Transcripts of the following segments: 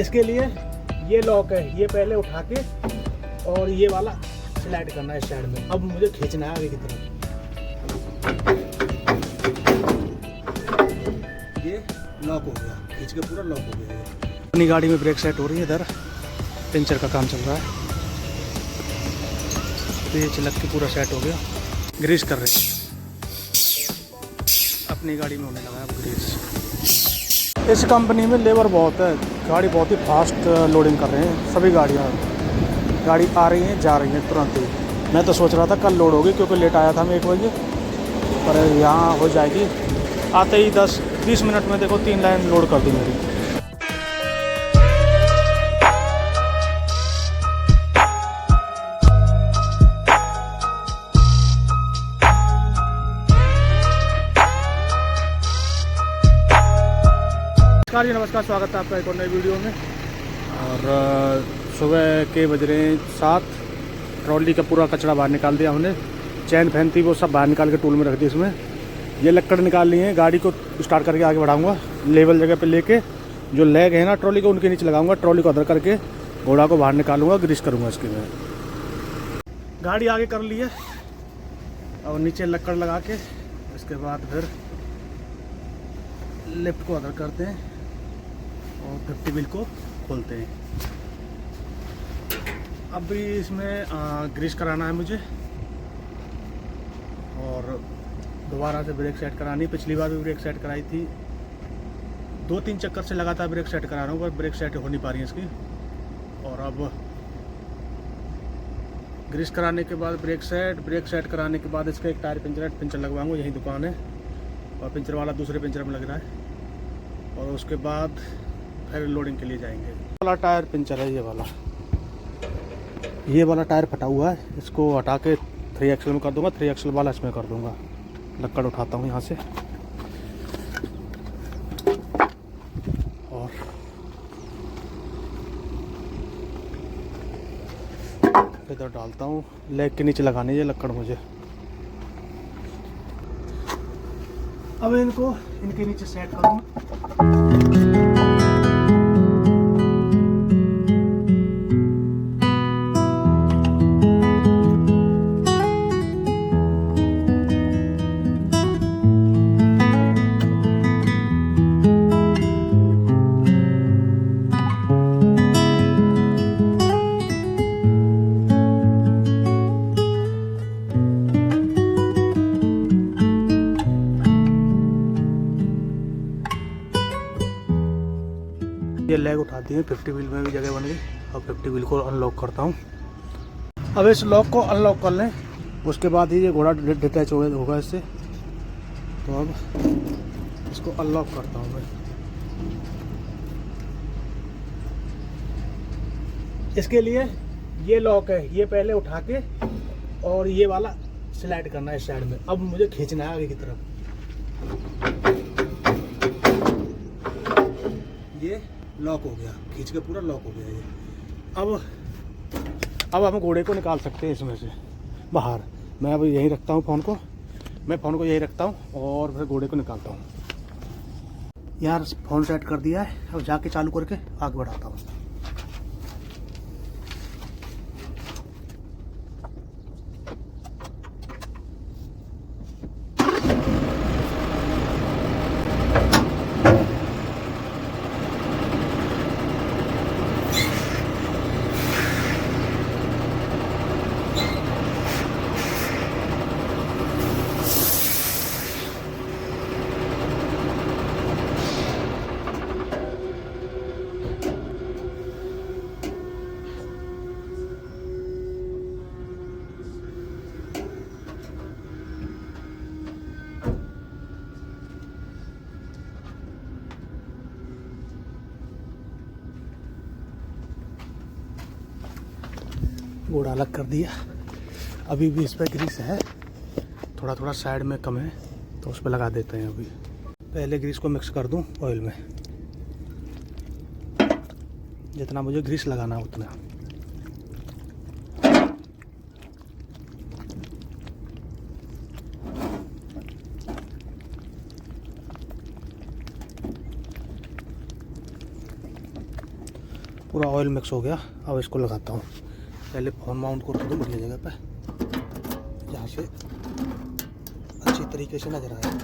इसके लिए ये लॉक है, ये पहले उठा के और ये वाला स्लाइड करना है साइड में। अब मुझे खींचना है आगे की तरफ। ये लॉक हो गया, खींच के पूरा लॉक हो गया। अपनी गाड़ी में ब्रेक सेट हो रही है, इधर पंचर का काम चल रहा है। तो ये चलक के पूरा सेट हो गया, ग्रीस कर रहे हैं। अपनी गाड़ी में होने लगा है ग्रीस। इस कंपनी में लेबर बहुत है, गाड़ी बहुत ही फास्ट लोडिंग कर रहे हैं सभी गाड़ियाँ। गाड़ी आ रही हैं जा रही हैं तुरंत ही। मैं तो सोच रहा था कल लोड होगी क्योंकि लेट आया था मैं 1 बजे, पर यहाँ हो जाएगी। आते ही 10-20 मिनट में देखो 3 लाइन लोड कर दी मेरी। नमस्कार, स्वागत है आपका एक और नई वीडियो में। और सुबह के बज रहे हैं 7। ट्रॉली का पूरा कचरा बाहर निकाल दिया हमने। चैन फैन थी वो सब बाहर निकाल के टूल में रख दी। इसमें ये लक्कड़ निकाल ली है, गाड़ी को स्टार्ट करके आगे बढ़ाऊंगा। लेवल जगह पे लेके जो लेग है ना ट्रॉली को उनके नीचे लगाऊंगा। ट्रॉली को अदर करके घोड़ा को बाहर निकालूंगा, ग्रीस करूँगा इसके में। गाड़ी आगे कर ली है और नीचे लक्कड़ लगा के इसके बाद फिर लिफ्ट को अदर करते हैं और 50 व्हील को खोलते हैं। अब भी इसमें ग्रीस कराना है मुझे और दोबारा से ब्रेक सेट करानी। पिछली बार भी ब्रेक सेट कराई थी, 2-3 चक्कर से लगातार ब्रेक सेट करा रहा हूँ, पर ब्रेक सेट हो नहीं पा रही है इसकी। और अब ग्रीस कराने के बाद ब्रेक सेट कराने के बाद इसका एक टायर पंचर लगवाऊंगा। यही दुकान है और पंचर वाला दूसरे पंचर में लग रहा है। और उसके बाद फिर लोडिंग के लिए जाएंगे। वाला टायर पंचर है, ये वाला टायर फटा हुआ है। इसको हटा के 3 एक्सल में कर दूंगा, 3 एक्सल वाला इसमें कर दूंगा। लक्कड़ उठाता हूँ यहाँ से और इधर डालता हूँ। लेग के नीचे लगानी है लक्कड़ मुझे। अब इनको इनके नीचे सेट करूँगा। ये लेग उठा दी है, 50 व्हील में भी जगह बन गई। अब 50 व्हील को अनलॉक करता हूँ। अब इस लॉक को अनलॉक कर लें, उसके बाद ही ये घोड़ा डिटैच होगा इससे। तो अब इसको अनलॉक करता हूँ मैं। इसके लिए ये लॉक है, ये पहले उठा के और ये वाला स्लाइड करना है साइड में। अब मुझे खींचना है आगे की तरफ। ये लॉक हो गया, खींच के पूरा लॉक हो गया ये। अब हम घोड़े को निकाल सकते हैं इसमें से बाहर। मैं अब यहीं रखता हूँ फ़ोन को, यहीं रखता हूँ और फिर घोड़े को निकालता हूँ। यार फ़ोन सेट कर दिया है, अब जाके चालू करके आगे बढ़ाता हूँ। घोड़ा अलग कर दिया। अभी भी इस पर ग्रीस है, थोड़ा थोड़ा साइड में कम है तो उस पर लगा देते हैं। अभी पहले ग्रीस को मिक्स कर दूं ऑयल में, जितना मुझे ग्रीस लगाना है उतना। पूरा ऑयल मिक्स हो गया। अब इसको लगाता हूँ। पहले फ़ोन माउंट करके दूँ बढ़िया जगह पे, जहाँ से अच्छी तरीके से नजर आए।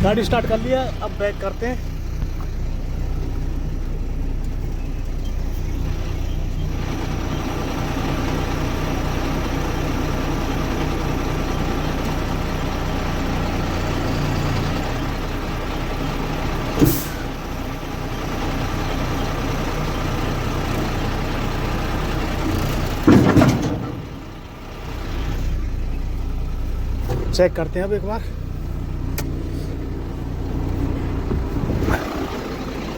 गाड़ी स्टार्ट कर लिया, अब बैक करते हैं। चेक करते हैं अब एक बार।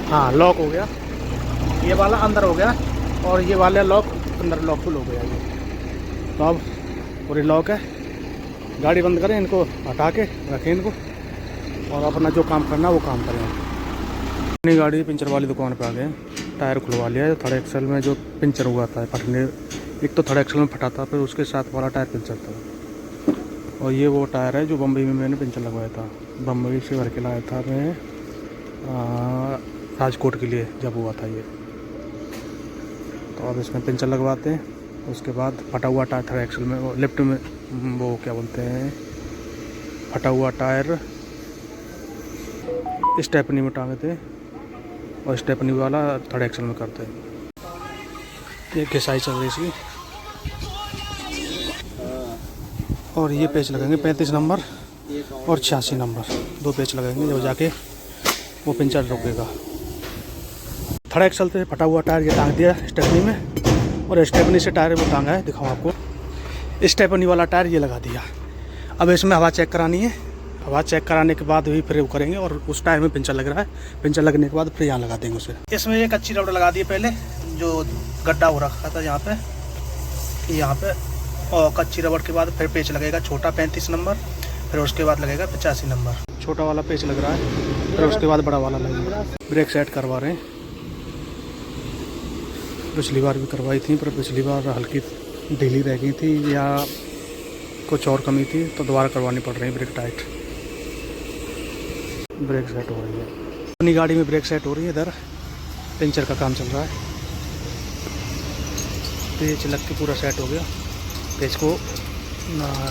हाँ, लॉक हो गया, ये वाला अंदर हो गया और ये वाला लॉक अंदर लॉक फुल हो गया ये। तो अब पूरी लॉक है। गाड़ी बंद करें, इनको हटा के रखें इनको, और अपना जो काम करना वो काम करें। अपनी गाड़ी पंचर वाली दुकान पे आ गए, टायर खुलवा लिया है। थर्ड एक्सल में जो पंचर हुआ था फटने, एक तो थर्ड एक्सल में फटा था, फिर उसके साथ वाला टायर पंचर था। और ये वो टायर है जो बम्बई में मैंने पंचर लगवाया था। बम्बई से भर के लाया था मैं राजकोट के लिए जब हुआ था ये। तो अब इसमें पंचर लगवाते हैं। उसके बाद फटा हुआ टायर थर्ड एक्सल में, वो लेफ्ट में वो क्या बोलते हैं, फटा हुआ टायर स्टेपनी में टांगते हैं और स्टेपनी वाला थर्ड एक्सल में करते हैं। ये घिसाई चल रही इसकी। और ये पेच लगेंगे 35 नंबर और 86 नंबर, 2 पेच लगेंगे जब जाके वो पंचर रुकेगा। थर्ड एक्सल से फटा हुआ टायर ये टांग दिया स्टेपनी में, और स्टेपनी से टायर वो टांगा है, दिखाऊँ आपको। स्टेपनी वाला टायर ये लगा दिया। अब इसमें हवा चेक करानी है। हवा चेक कराने के बाद भी फिर वो करेंगे, और उस टायर में पंचर लग रहा है, पंचर लगने के बाद फिर यहाँ लगा देंगे उसे। इसमें एक अच्छी रबड़ लगा दी पहले, जो गड्ढा हो रखा था यहाँ पे, और कच्ची रबड़ के बाद फिर पेच लगेगा छोटा 35 नंबर, फिर उसके बाद लगेगा 85 नंबर। छोटा वाला पेच लग रहा है, फिर उसके बाद बड़ा वाला लगेगा। ब्रेक सेट करवा रहे हैं। पिछली बार भी करवाई थी, पर पिछली बार हल्की ढीली रह गई थी या कुछ और कमी थी, तो दोबारा करवानी पड़ रही है ब्रेक टाइट। ब्रेक सेट हो रही है अपनी गाड़ी में, ब्रेक सेट हो रही है। इधर पंचर का काम चल रहा है। पेच लग के पूरा सेट हो गया। पेच को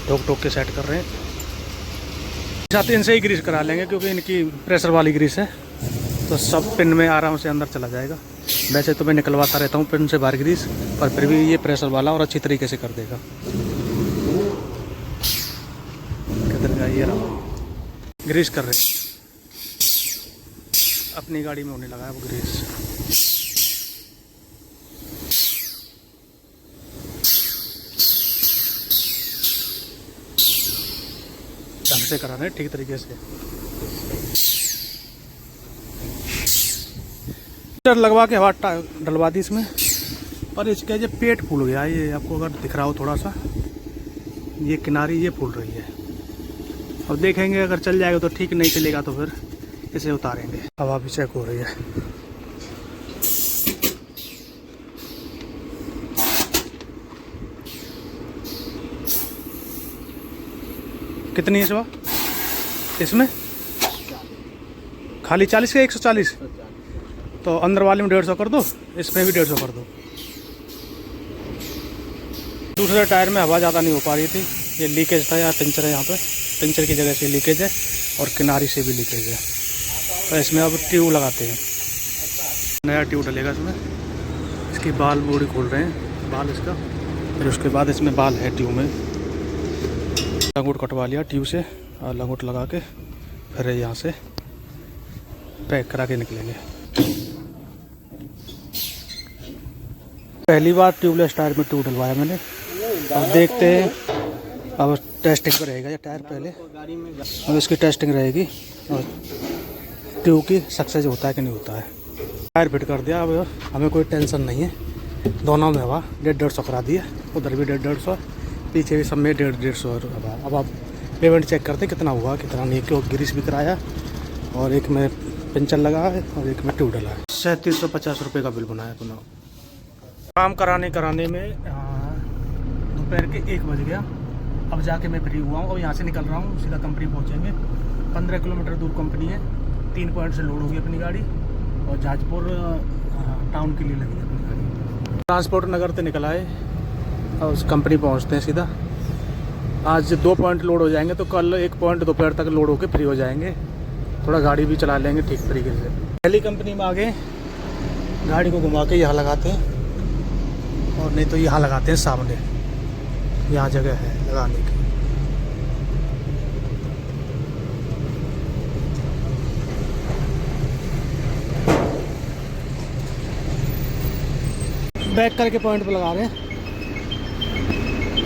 ठोक ठोक के सेट कर रहे हैं। साथ इनसे ही ग्रीस करा लेंगे, क्योंकि इनकी प्रेशर वाली ग्रीस है, तो सब पिन में आराम से अंदर चला जाएगा। वैसे तो मैं निकलवाता रहता हूँ पिन से बाहर ग्रीस, पर फिर भी ये प्रेशर वाला और अच्छी तरीके से कर देगा। किधर गया ये रहा, ग्रीस कर रहे हैं। अपनी गाड़ी में होने लगा है वो ग्रीस। ढंग से करा रहे हैं, ठीक तरीके से। लगवा के हवा डलवा दी इसमें, पर इसका ये पेट फूल गया। ये आपको अगर दिख रहा हो थोड़ा सा, ये किनारी ये फूल रही है। और देखेंगे अगर चल जाएगा तो ठीक, नहीं चलेगा तो फिर इसे उतारेंगे। हवा भी चेक हो रही है। कितनी है इस बार इसमें? खाली 40 का 140, तो अंदर वाले में 150 कर दो, इसमें भी 150 कर दो। दूसरे टायर में हवा ज़्यादा नहीं हो पा रही थी, ये लीकेज था। यहाँ पंचर है, यहाँ पे पंचर की जगह से लीकेज है और किनारी से भी लीकेज है। तो इसमें अब ट्यूब लगाते हैं, नया ट्यूब डलेगा इसमें। इसकी बाल बूढ़ी खोल रहे हैं, बाल इसका। फिर उसके बाद इसमें बाल है ट्यूब में। लंगोट कटवा लिया ट्यूब से, और लंगोट लगा के फिर यहाँ से पैक करा के निकलेंगे। पहली बार ट्यूबलेस टायर में ट्यूब डलवाया मैंने। अब देखते हैं अब टेस्टिंग पर रहेगा ये टायर पहले, अब इसकी टेस्टिंग रहेगी और ट्यूब की सक्सेस होता है कि नहीं होता है। टायर फिट कर दिया, अब हमें कोई टेंशन नहीं है। दोनों में हवा 150 करा दिया, उधर भी 150, पीछे भी सब में 150 हवा। अब आप पेमेंट चेक करते कितना हुआ कितना नहीं, क्यों ग्रीस भी कराया और एक में पंचर लगा है और एक में ट्यूब डला है। 3750 रुपये का बिल बनाया अपना। काम कराने में दोपहर के 1 बज गया। अब जाके मैं फ्री हुआ हूँ और यहाँ से निकल रहा हूँ, सीधा कंपनी पहुँचेंगे। 15 किलोमीटर दूर कंपनी है, 3 पॉइंट से लोड होगी अपनी गाड़ी और जहाजपुर टाउन के लिए लगी अपनी गाड़ी। ट्रांसपोर्ट नगर से निकल आए और उस कंपनी पहुँचते हैं सीधा। आज 2 पॉइंट लोड हो जाएंगे तो कल 1 पॉइंट दोपहर तक लोड होकर फ्री हो जाएंगे। थोड़ा गाड़ी भी चला लेंगे ठीक तरीके से। पहली कंपनी में आगे गाड़ी को घुमा के यहाँ लगाते हैं और नहीं तो यहाँ लगाते हैं सामने, यहाँ जगह है लगाने की। बैक करके पॉइंट पे लगा रहे हैं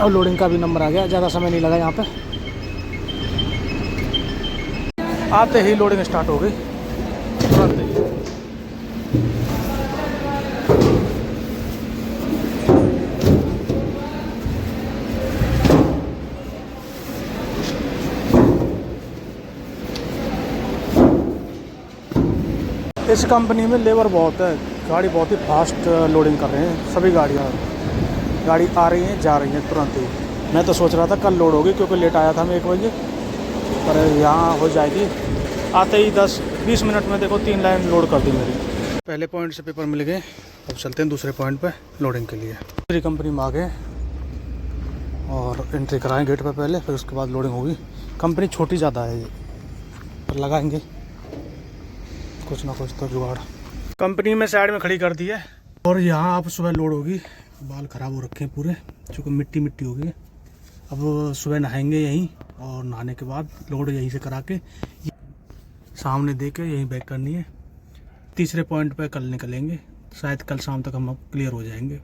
और लोडिंग का भी नंबर आ गया। ज़्यादा समय नहीं लगा यहाँ पे, आते ही लोडिंग स्टार्ट हो गई तुरंत ही। इस कंपनी में लेबर बहुत है, गाड़ी बहुत ही फास्ट लोडिंग कर रहे हैं सभी गाड़ियाँ। गाड़ी आ रही हैं जा रही हैं तुरंत ही। मैं तो सोच रहा था कल लोड होगी क्योंकि लेट आया था मैं 1 बजे, पर यहाँ हो जाएगी। आते ही 10-20 मिनट में देखो 3 लाइन लोड कर दी मेरी। पहले पॉइंट से पेपर मिल गए, अब चलते हैं दूसरे पॉइंट पे लोडिंग के लिए। दूसरी कंपनी में आ गए और एंट्री कराएं गेट पे पहले, फिर उसके बाद लोडिंग होगी। कंपनी छोटी ज़्यादा है ये, पर लगाएंगे कुछ ना कुछ तो जुगाड़। कंपनी में साइड में खड़ी कर दी है और यहाँ अब सुबह लोड होगी। बाल ख़राब हो रखे हैं पूरे, चूँकि मिट्टी हो गई है। अब सुबह नहाएंगे यहीं और नहाने के बाद लोड यहीं से करा के सामने दे के यहीं बैक करनी है। तीसरे पॉइंट पे कल निकलेंगे, शायद कल शाम तक हम क्लियर हो जाएंगे।